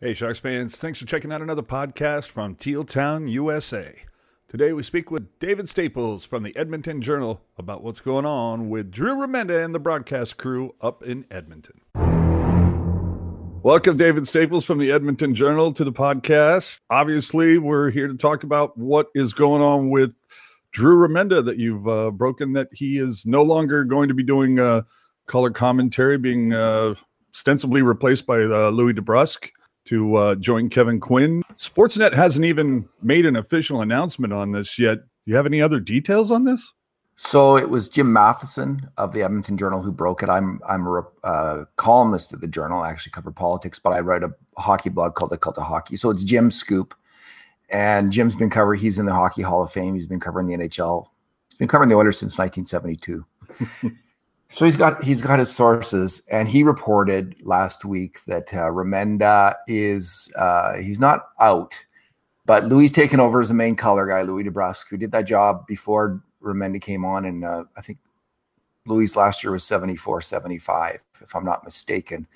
Hey, Sharks fans. Thanks for checking out another podcast from Teal Town, USA. Today we speak with David Staples from the Edmonton Journal about what's going on with Drew Remenda and the broadcast crew up in Edmonton. Welcome, David Staples from the Edmonton Journal to the podcast. Obviously, we're here to talk about what is going on with Drew Remenda, that you've broken that he is no longer going to be doing color commentary, being ostensibly replaced by Louis DeBrusque to join Kevin Quinn. Sportsnet hasn't even made an official announcement on this yet. Do you have any other details on this? So it was Jim Matheson of the Edmonton Journal who broke it. I'm a columnist at the Journal. I actually cover politics, but I write a hockey blog called The Cult of Hockey. So it's Jim's scoop. And Jim's been covering, he's in the Hockey Hall of Fame. He's been covering the NHL. He's been covering the Oilers since 1972. So he's got his sources, and he reported last week that Remenda is he's not out, but Louis taken over as the main color guy, Louis DeBrusque, who did that job before Remenda came on, and I think Louis last year was 74, 75, if I'm not mistaken.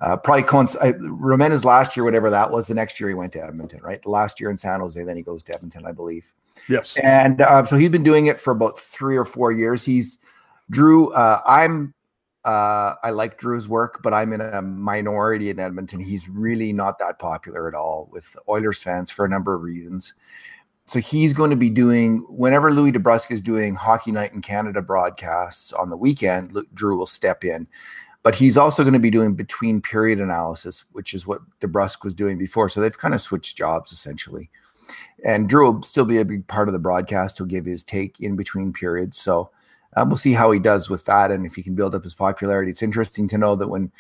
Probably Remenda's last year, whatever that was, the next year he went to Edmonton, right? The last year in San Jose, then he goes to Edmonton, I believe. Yes. And so he's been doing it for about 3 or 4 years. Drew, I like Drew's work, but I'm in a minority in Edmonton. He's really not that popular at all with Oilers fans for a number of reasons. So he's going to be doing, whenever Louis DeBrusque is doing Hockey Night in Canada broadcasts on the weekend, Drew will step in. But he's also going to be doing between period analysis, which is what DeBrusque was doing before. So they've kind of switched jobs essentially. And Drew will still be a big part of the broadcast. He'll give his take in between periods. So we'll see how he does with that and if he can build up his popularity. It's interesting to know that when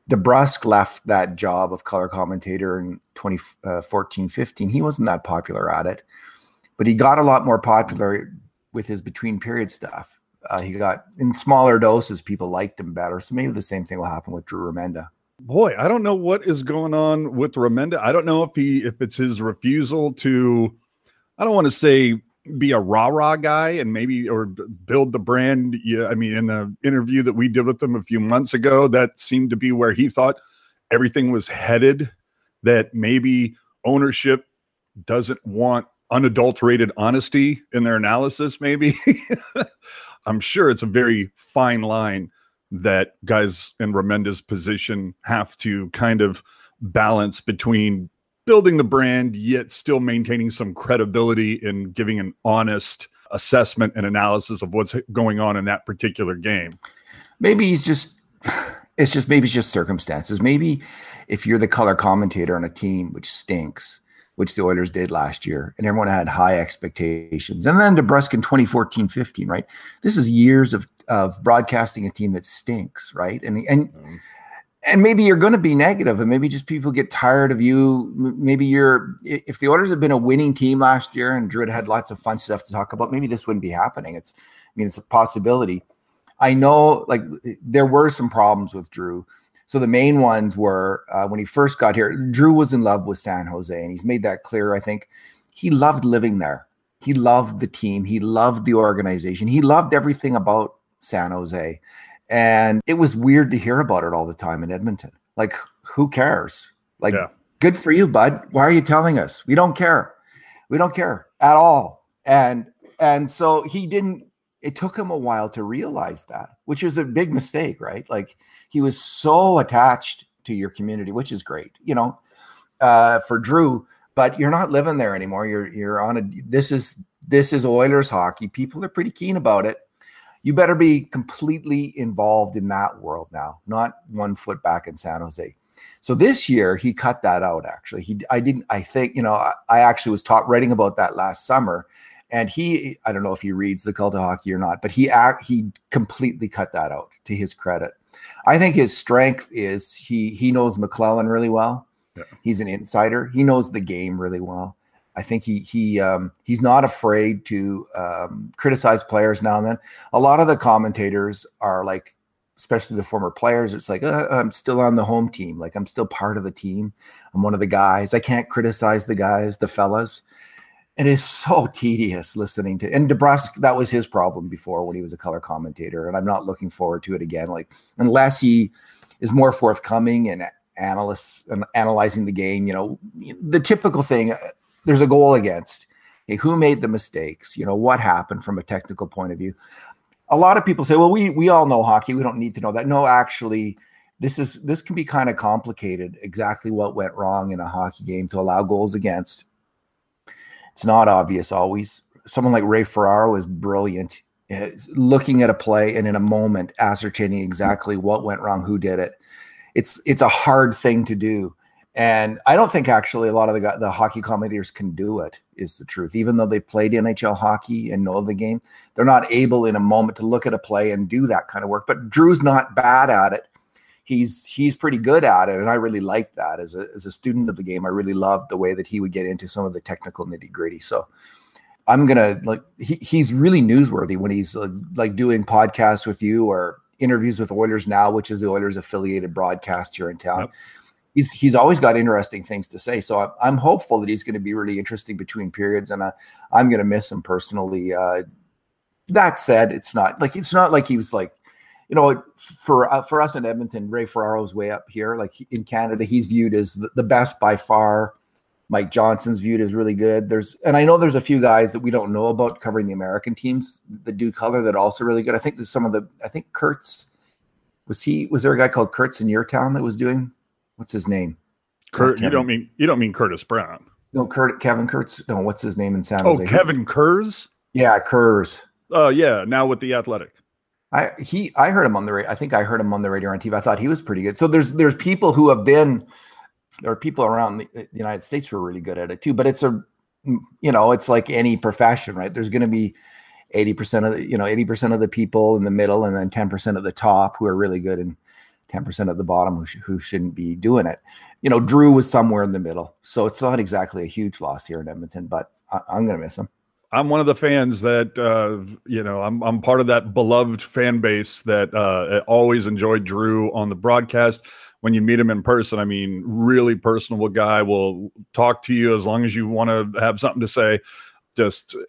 DeBrusque left that job of color commentator in 2014-15, he wasn't that popular at it, but he got a lot more popular with his between period stuff. He got in smaller doses, people liked him better. So maybe the same thing will happen with Drew Remenda. Boy, I don't know what is going on with Remenda. I don't know if it's his refusal to, I don't want to say be a rah-rah guy and maybe or build the brand. Yeah, I mean, in the interview that we did with him a few months ago, that seemed to be where he thought everything was headed, that maybe ownership doesn't want unadulterated honesty in their analysis, maybe. I'm sure it's a very fine line that guys in Remenda's position have to kind of balance between building the brand, yet still maintaining some credibility in giving an honest assessment and analysis of what's going on in that particular game. Maybe it's just circumstances. Maybe if you're the color commentator on a team which stinks, which the Oilers did last year, and everyone had high expectations. And then DeBrusque in 2014-15, right? This is years of broadcasting a team that stinks, right? And maybe you're going to be negative, and maybe just people get tired of you. Maybe if the Oilers had been a winning team last year and Drew had lots of fun stuff to talk about, maybe this wouldn't be happening. It's a possibility. I know, like, there were some problems with Drew. So the main ones were when he first got here, Drew was in love with San Jose, and he's made that clear. I think he loved living there. He loved the team. He loved the organization. He loved everything about San Jose. And it was weird to hear about it all the time in Edmonton. Like, who cares? Like, Good for you, bud. Why are you telling us? We don't care. We don't care at all. And so it took him a while to realize that, which was a big mistake, right? Like, he was so attached to your community, which is great, for Drew, but you're not living there anymore. You're on this is Oilers hockey. People are pretty keen about it. You better be completely involved in that world now, not 1 foot back in San Jose. So this year he cut that out. Actually, I actually was writing about that last summer, and I don't know if he reads The Cult of Hockey or not, but he completely cut that out, to his credit. I think his strength is he knows McClellan really well. Yeah. He's an insider. He knows the game really well. I think he's not afraid to criticize players now and then. A lot of the commentators are like, especially the former players, it's like, I'm still on the home team. Like, I'm still part of the team. I'm one of the guys. I can't criticize the guys, the fellas. It is so tedious listening to, and DeBrusque, that was his problem before when he was a color commentator. And I'm not looking forward to it again. Like, unless he is more forthcoming analysts and analyzing the game, the typical thing, there's a goal against. Okay, who made the mistakes? What happened from a technical point of view? A lot of people say, well, we all know hockey. We don't need to know that. No, actually, this can be kind of complicated, exactly what went wrong in a hockey game to allow goals against. It's not obvious always. Someone like Ray Ferraro is brilliant, looking at a play and in a moment ascertaining exactly what went wrong, who did it. It's a hard thing to do. And I don't think actually a lot of the hockey commentators can do it, is the truth. Even though they've played NHL hockey and know the game, they're not able in a moment to look at a play and do that kind of work. But Drew's not bad at it. He's pretty good at it, and I really like that. As a student of the game, I really loved the way that he would get into some of the technical nitty-gritty. So I'm gonna he's really newsworthy when he's like doing podcasts with you or interviews with Oilers Now, which is the Oilers affiliated broadcast here in town. Yep. He's always got interesting things to say. So I'm hopeful that he's going to be really interesting between periods, and I'm going to miss him personally. That said, it's not like he was like, for us in Edmonton, Ray Ferraro's way up here. Like in Canada, he's viewed as the best by far. Mike Johnson's viewed as really good. And I know there's a few guys that we don't know about covering the American teams that do color that are also really good. I think there's I think Kurtz, was there a guy called Kurtz in your town that was doing, what's his name? Kurt, you don't mean Curtis Brown. No, Kevin Kurtz. No, what's his name in San Jose? Oh, Kevin Kurz? Yeah, Kurz. Oh, yeah, now with the Athletic. I heard him on the radio. I think I heard him on the radio or on TV. I thought he was pretty good. So there's people who have been, there are people around the United States who are really good at it too. But it's it's like any profession, right? There's going to be 80% of the people in the middle, and then 10% of the top who are really good, and 10% at the bottom who shouldn't be doing it. Drew was somewhere in the middle, so it's not exactly a huge loss here in Edmonton, but I'm going to miss him. I'm one of the fans that, I'm part of that beloved fan base that always enjoyed Drew on the broadcast. When you meet him in person, I mean, really personable guy, will talk to you as long as you want to have something to say,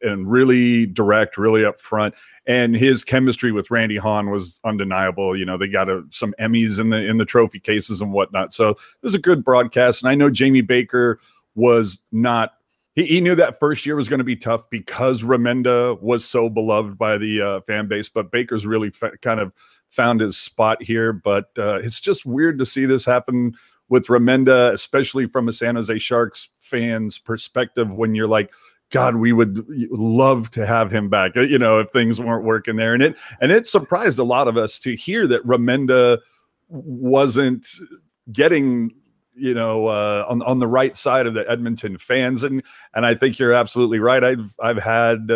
and really direct, really upfront. And his chemistry with Randy Hahn was undeniable. They got some Emmys in the trophy cases and whatnot. So it was a good broadcast. And I know Jamie Baker was not. He knew that first year was going to be tough because Remenda was so beloved by the fan base, but Baker's really kind of found his spot here. But it's just weird to see this happen with Remenda, especially from a San Jose Sharks fan's perspective, when you're like, God, we would love to have him back, if things weren't working there. And it surprised a lot of us to hear that Remenda wasn't getting on the right side of the Edmonton fans. And I think you're absolutely right. I've had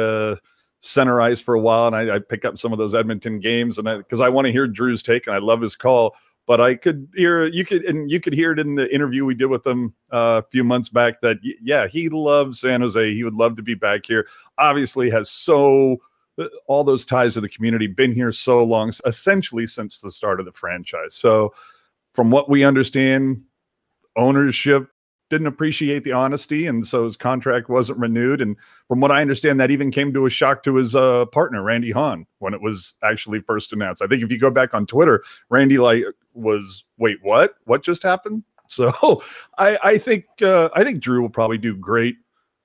center ice for a while, and I pick up some of those Edmonton games, and because I want to hear Drew's take, and I love his call. But you could hear it in the interview we did with him a few months back that, yeah, he loves San Jose. He would love to be back here. Obviously has all those ties to the community, been here so long, essentially since the start of the franchise. So from what we understand, ownership didn't appreciate the honesty, and so his contract wasn't renewed. And from what I understand, that even came to a shock to his partner, Randy Hahn, when it was actually first announced. I think if you go back on Twitter, Randy was, wait, what? What just happened? So I think Drew will probably do great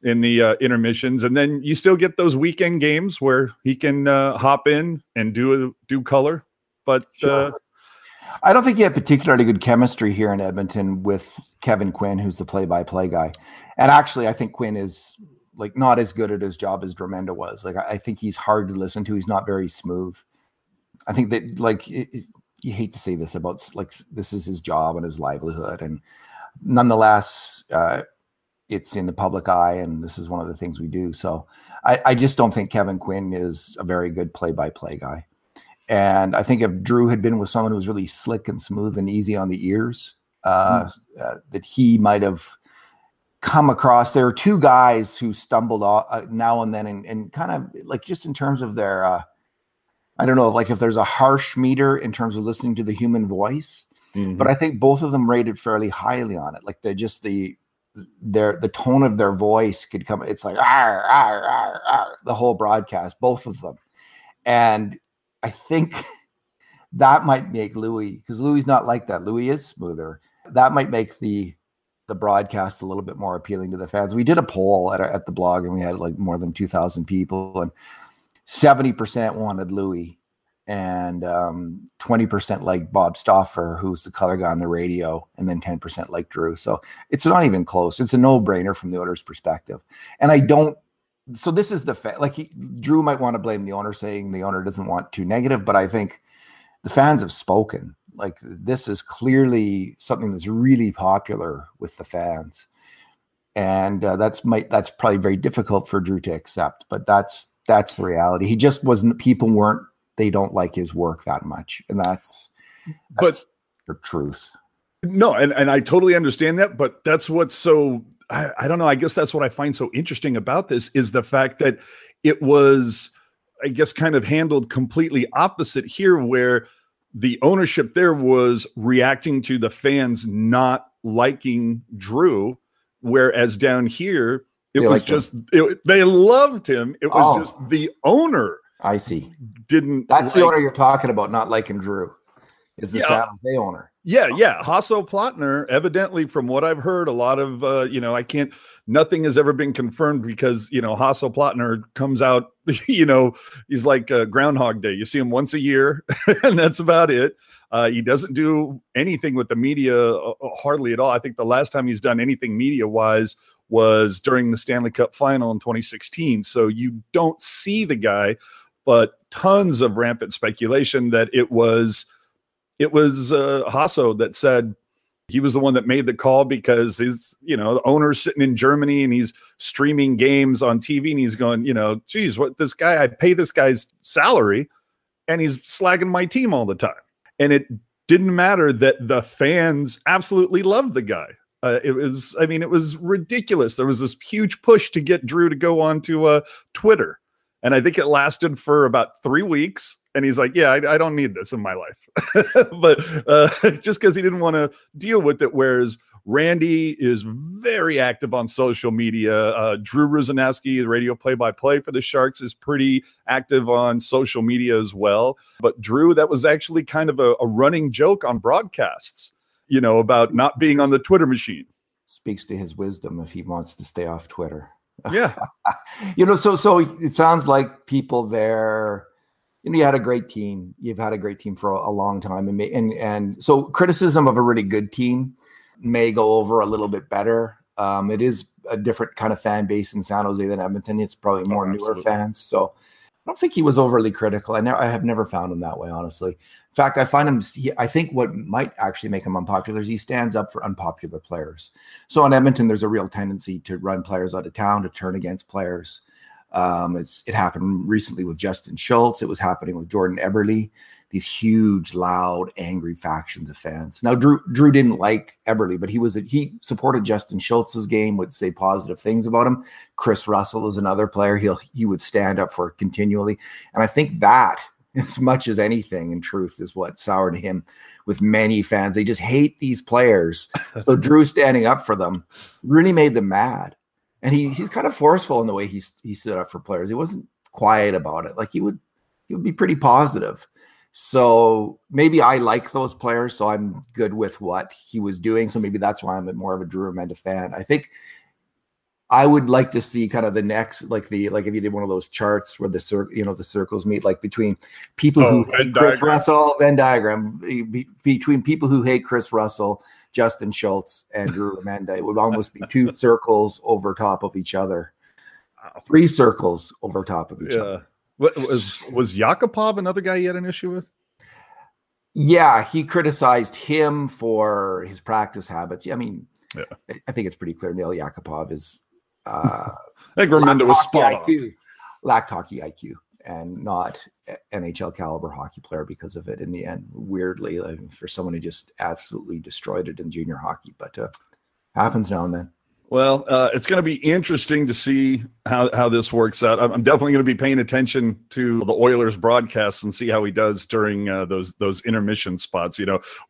in the intermissions, and then you still get those weekend games where he can hop in and do color. But sure. I don't think he had particularly good chemistry here in Edmonton with Kevin Quinn, who's the play-by-play guy. And actually, I think Quinn is not as good at his job as Remenda was. I think he's hard to listen to. He's not very smooth. I think that you hate to say this about this is his job and his livelihood, and nonetheless, it's in the public eye, and this is one of the things we do. So I just don't think Kevin Quinn is a very good play-by-play guy. And I think if Drew had been with someone who was really slick and smooth and easy on the ears, that he might have come across. There are two guys who stumbled now and then, and kind of just in terms of their, I don't know, if there's a harsh meter in terms of listening to the human voice, but I think both of them rated fairly highly on it. The tone of their voice could come. It's like arr, arr, arr, arr, the whole broadcast, both of them, and I think that might make Louis, because Louis not like that. Louis is smoother. That might make the broadcast a little bit more appealing to the fans. We did a poll at the blog, and we had like more than 2,000 people, and 70% wanted Louis, and 20% like Bob Stauffer, who's the color guy on the radio, and then 10% like Drew. So it's not even close. It's a no-brainer from the owner's perspective. And I don't. So this is Drew might want to blame the owner, saying the owner doesn't want too negative, but I think the fans have spoken. Like, this is clearly something that's really popular with the fans, and that's probably very difficult for Drew to accept. But that's the reality. He just wasn't. They don't like his work that much, and that's the truth. No, and I totally understand that, but that's what's so. I don't know. I guess that's what I find so interesting about this is the fact that it was, I guess, kind of handled completely opposite here, where the ownership there was reacting to the fans not liking Drew, whereas down here, they loved him. It was just the owner. I see. That's the owner you're talking about, not liking Drew, is the San Jose owner. Yeah. Hasso Plattner, evidently, from what I've heard, a lot of, nothing has ever been confirmed because, Hasso Plattner comes out, he's like Groundhog Day. You see him once a year and that's about it. He doesn't do anything with the media hardly at all. I think the last time he's done anything media wise was during the Stanley Cup final in 2016. So you don't see the guy, but tons of rampant speculation that it was Hasso that said he was the one that made the call because his, the owner's sitting in Germany and he's streaming games on TV and he's going, geez, I pay this guy's salary and he's slagging my team all the time. And it didn't matter that the fans absolutely loved the guy. It was ridiculous. There was this huge push to get Drew to go on to Twitter. And I think it lasted for about 3 weeks. And he's like, yeah, I don't need this in my life. But just because he didn't want to deal with it. Whereas Randy is very active on social media. Drew Remenda, the radio play-by-play for the Sharks, is pretty active on social media as well. But Drew, that was actually kind of a running joke on broadcasts, about not being on the Twitter machine. Speaks to his wisdom if he wants to stay off Twitter. Yeah. So it sounds like people there, you had a great team. You've had a great team for a long time. And so criticism of a really good team may go over a little bit better. It is a different kind of fan base in San Jose than Edmonton. It's probably more newer fans. So I don't think he was overly critical. I have never found him that way, honestly. In fact, I find him, I think what might actually make him unpopular is he stands up for unpopular players. So in Edmonton, there's a real tendency to run players out of town, to turn against players. It happened recently with Justin Schultz. It was happening with Jordan Eberle. These huge, loud, angry factions of fans. Now, Drew didn't like Eberle, but he supported Justin Schultz's game, would say positive things about him. Chris Russell is another player he would stand up for continually. And I think that, as much as anything, in truth, is what soured him with many fans. They just hate these players. So Drew standing up for them really made them mad. And he's kind of forceful in the way he stood up for players. He wasn't quiet about it. Like he would be pretty positive. So maybe I like those players, so I'm good with what he was doing. So maybe that's why I'm more of a Drew Remenda fan. I think I would like to see kind of the next, like if you did one of those charts where the circles meet, like between people who hate Chris Russell, Venn diagram, between people who hate Chris Russell, Justin Schultz, and Drew Remenda. It would almost be 2 circles over top of each other, 3 circles over top of each other. What was Yakupov another guy he had an issue with? Yeah, he criticized him for his practice habits. I mean, I think it's pretty clear Neil Yakupov is I think Remenda was spot on. Lacked hockey IQ and not NHL caliber hockey player because of it in the end, weirdly, for someone who just absolutely destroyed it in junior hockey. But happens now and then. Well, it's going to be interesting to see how this works out. I'm definitely going to be paying attention to the Oilers broadcasts and see how he does during those intermission spots.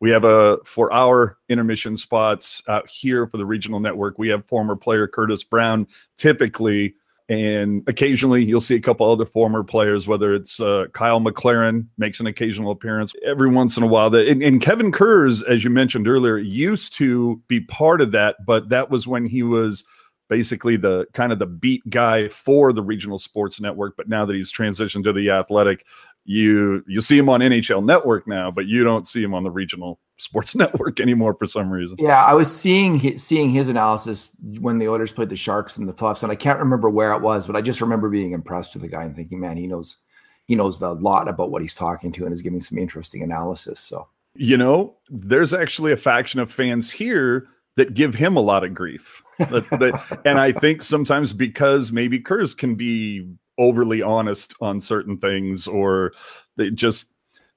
We have for our intermission spots out here for the regional network, we have former player Curtis Brown typically And occasionally you'll see a couple other former players, whether it's Kyle McLaren makes an occasional appearance every once in a while. And Kevin Kurz, as you mentioned earlier, used to be part of that, but that was when he was basically the kind of the beat guy for the regional sports network. But now that he's transitioned to the Athletic, you see him on NHL Network now, but you don't see him on the regional sports network anymore for some reason. Yeah, I was seeing his analysis when the Oilers played the Sharks in the playoffs, and I can't remember where it was, but I just remember being impressed with the guy and thinking, man, he knows a lot about what he's talking to and is giving some interesting analysis. So, there's actually a faction of fans here that give him a lot of grief. And I think sometimes because maybe Kurz can be overly honest on certain things, or they just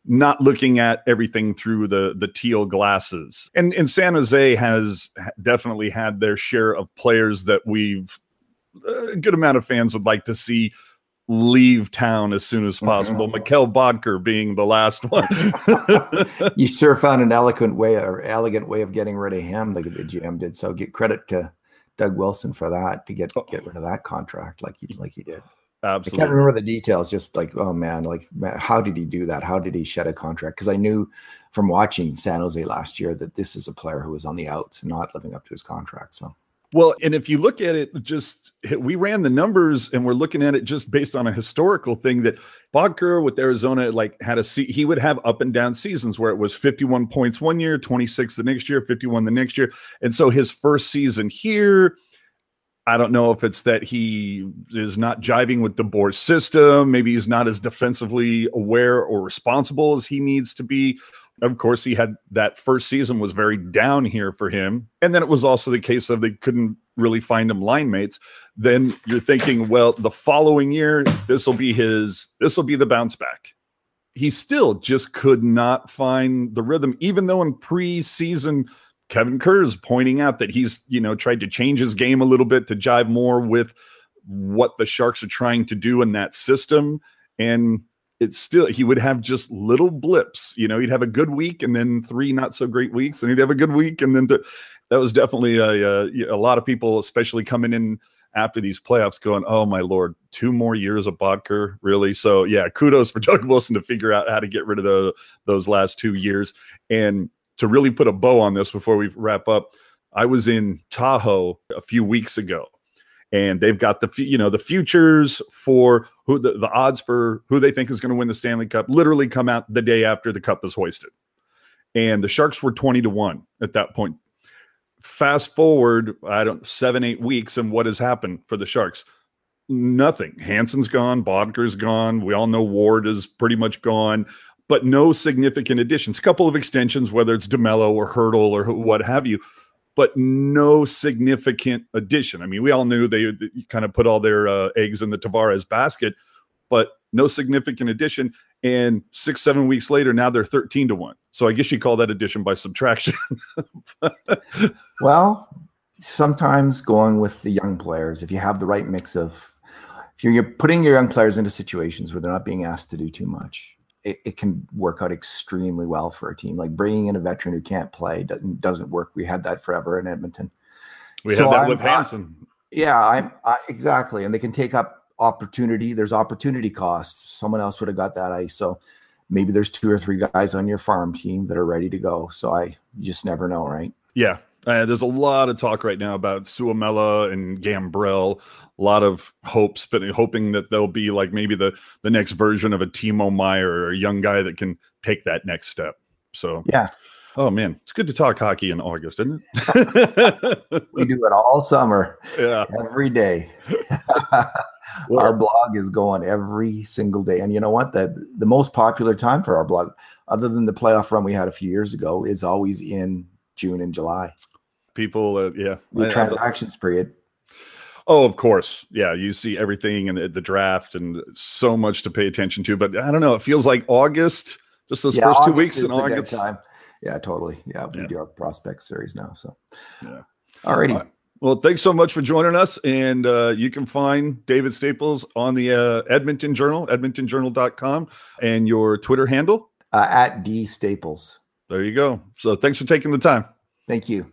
not looking at everything through the teal glasses. And San Jose has definitely had their share of players that a good amount of fans would like to see leave town as soon as possible. Mikkel Bodker being the last one. You sure found an elegant way of getting rid of him. The GM did. So get credit to Doug Wilson for that, to get rid of that contract like he did. Absolutely. I can't remember the details. Just like, oh man, how did he do that? How did he shed a contract? Because I knew from watching San Jose last year that this is a player who was on the outs and not living up to his contract. So, well, and if you look at it, we ran the numbers and we're looking at it just based on a historical thing that Bodker with Arizona he would have up and down seasons where it was 51 points one year, 26 the next year, 51 the next year. And so his first season here, I don't know if it's that he is not jiving with DeBoer's system. Maybe he's not as defensively aware or responsible as he needs to be. Of course, he had that first season was very down here for him. And then it was also the case of they couldn't really find him line mates. Then you're thinking, well, the following year, this will be the bounce back. He still just could not find the rhythm, even though in preseason Kevin Kurz pointing out that he's, tried to change his game a little bit to jive more with what the Sharks are trying to do in that system. And it's still, he would have just little blips, he'd have a good week and then 3 not so great weeks, and he'd have a good week. And then that was definitely a lot of people, especially coming in after these playoffs, going, oh my Lord, 2 more years of Bodker, really? So yeah, kudos for Doug Wilson to figure out how to get rid of those last 2 years. And to really put a bow on this before we wrap up, I was in Tahoe a few weeks ago, and they've got the futures for who the odds for who they think is going to win the Stanley Cup literally come out the day after the cup is hoisted. And the Sharks were 20-1 at that point. Fast forward, 7-8 weeks, and what has happened for the Sharks? Nothing. Hansen's gone, Bodker's gone. We all know Ward is pretty much gone, but no significant additions. A couple of extensions, whether it's DeMello or Hurdle or what have you, but no significant addition. I mean, we all knew they kind of put all their eggs in the Tavares basket, but no significant addition. And 6-7 weeks later, now they're 13-1. So I guess you call that addition by subtraction. Well, sometimes going with the young players, if you have the right mix of, if you're putting your young players into situations where they're not being asked to do too much, it can work out extremely well for a team. Like bringing in a veteran who can't play doesn't work. We had that forever in Edmonton. We had that with Hansen. Yeah, exactly. And they can take up opportunity. There's opportunity costs. Someone else would have got that ice. So maybe there's 2 or 3 guys on your farm team that are ready to go. So you just never know, right? Yeah. There's a lot of talk right now about Suomela and Gambrell. A lot of hoping that they'll be like maybe the next version of a Timo Meier, or a young guy that can take that next step. So yeah. Oh man, it's good to talk hockey in August, isn't it? We do it all summer. Yeah. Every day. Our blog is going every single day. And you know what? The most popular time for our blog, other than the playoff run we had a few years ago, is always in June and July. People, the transactions period. Oh, of course. Yeah, you see everything in the draft and so much to pay attention to. But I don't know. It feels like August, just those first 2 weeks in August. Time. Yeah, totally. Yeah, we do our prospect series now. So, yeah. All righty. Well, thanks so much for joining us. And you can find David Staples on the Edmonton Journal, edmontonjournal.com, and your Twitter handle? At D Staples. There you go. So thanks for taking the time. Thank you.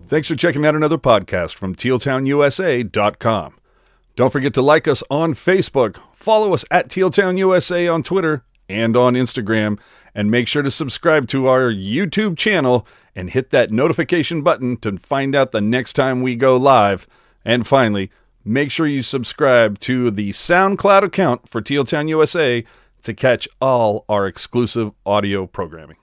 Thanks for checking out another podcast from TealTownUSA.com. Don't forget to like us on Facebook, follow us at TealTownUSA on Twitter and on Instagram, and make sure to subscribe to our YouTube channel and hit that notification button to find out the next time we go live. And finally, make sure you subscribe to the SoundCloud account for Teal Town USA to catch all our exclusive audio programming.